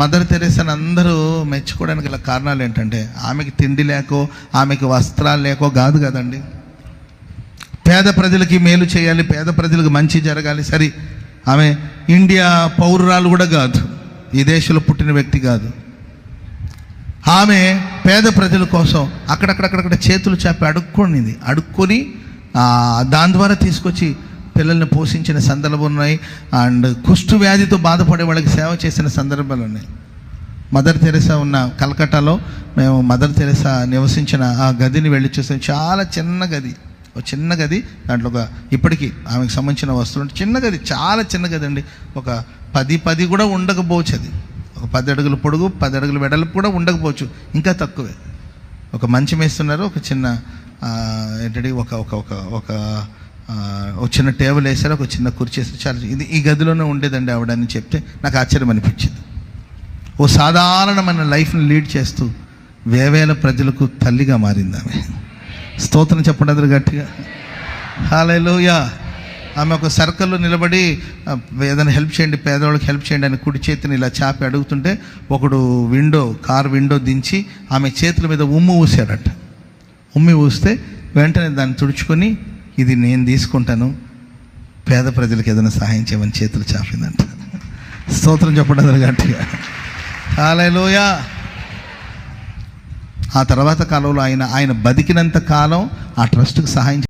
Mother తెరెసాని అందరూ మెచ్చుకోవడానికి గల కారణాలు ఏంటంటే ఆమెకి తిండి లేకో, ఆమెకి వస్త్రాలు లేకో కాదు కదండి. పేద ప్రజలకి మేలు చేయాలి, పేద ప్రజలకు మంచి జరగాలి. సరే, ఆమె ఇండియా పౌరురాలు కూడా కాదు, ఈ దేశంలో పుట్టిన వ్యక్తి కాదు. ఆమె పేద ప్రజల కోసం అక్కడక్కడ చేతులు చాపి అడుక్కొని దాని ద్వారా తీసుకొచ్చి పిల్లల్ని పోషించిన సందర్భాలు ఉన్నాయి. అండ్ కుష్టు వ్యాధితో బాధపడే వాళ్ళకి సేవ చేసిన సందర్భాలు ఉన్నాయి. మదర్ తెరెసా ఉన్న కలకట్టాలో మేము మదర్ తెరెసా నివసించిన ఆ గదిని వెళ్ళి చూసాం. చాలా చిన్న గది, దాంట్లో ఇప్పటికీ ఆమెకు సంబంధించిన వస్తువులు చిన్న గది, చాలా చిన్న గది అండి. ఒక 10 కూడా ఉండకపోవచ్చు. అది ఒక 10 అడుగుల పొడుగు, 10 అడుగుల వెడల్పు కూడా ఉండకపోవచ్చు, ఇంకా తక్కువే. ఒక మంచం వేస్తున్నారు, ఒక చిన్న ఏంటంటే ఒక చిన్న టేబుల్ వేసారు, ఒక చిన్న కుర్చీ వేసారు. చాలా ఇది ఈ గదిలోనే ఉండేదండి ఆవిడ అని చెప్తే నాకు ఆశ్చర్యం అనిపించింది. ఓ సాధారణమైన లైఫ్ని లీడ్ చేస్తూ వేవేల ప్రజలకు తల్లిగా మారింది ఆమె. స్తోత్రం చెప్పండి గట్టిగా. హల్లెలూయా. ఆమె ఒక సర్కిల్లో నిలబడి ఏదైనా హెల్ప్ చేయండి, పేదవాళ్ళకి హెల్ప్ చేయండి అని కుడి చేతిని ఇలా చాపి అడుగుతుంటే ఒకడు కారు విండో దించి ఆమె చేతుల మీద ఉమ్మి ఊసాడట. ఉమ్మి ఊస్తే వెంటనే దాన్ని తుడుచుకొని ఇది నేను తీసుకుంటాను, పేద ప్రజలకు ఏదైనా సహాయం చేయమని చేతులు చాపిందంట. స్తోత్రం చెప్పండి గట్టిగా. హల్లెలూయా. ఆ తర్వాత కాలంలో ఆయన బతికినంత కాలం ఆ ట్రస్ట్కి సహాయం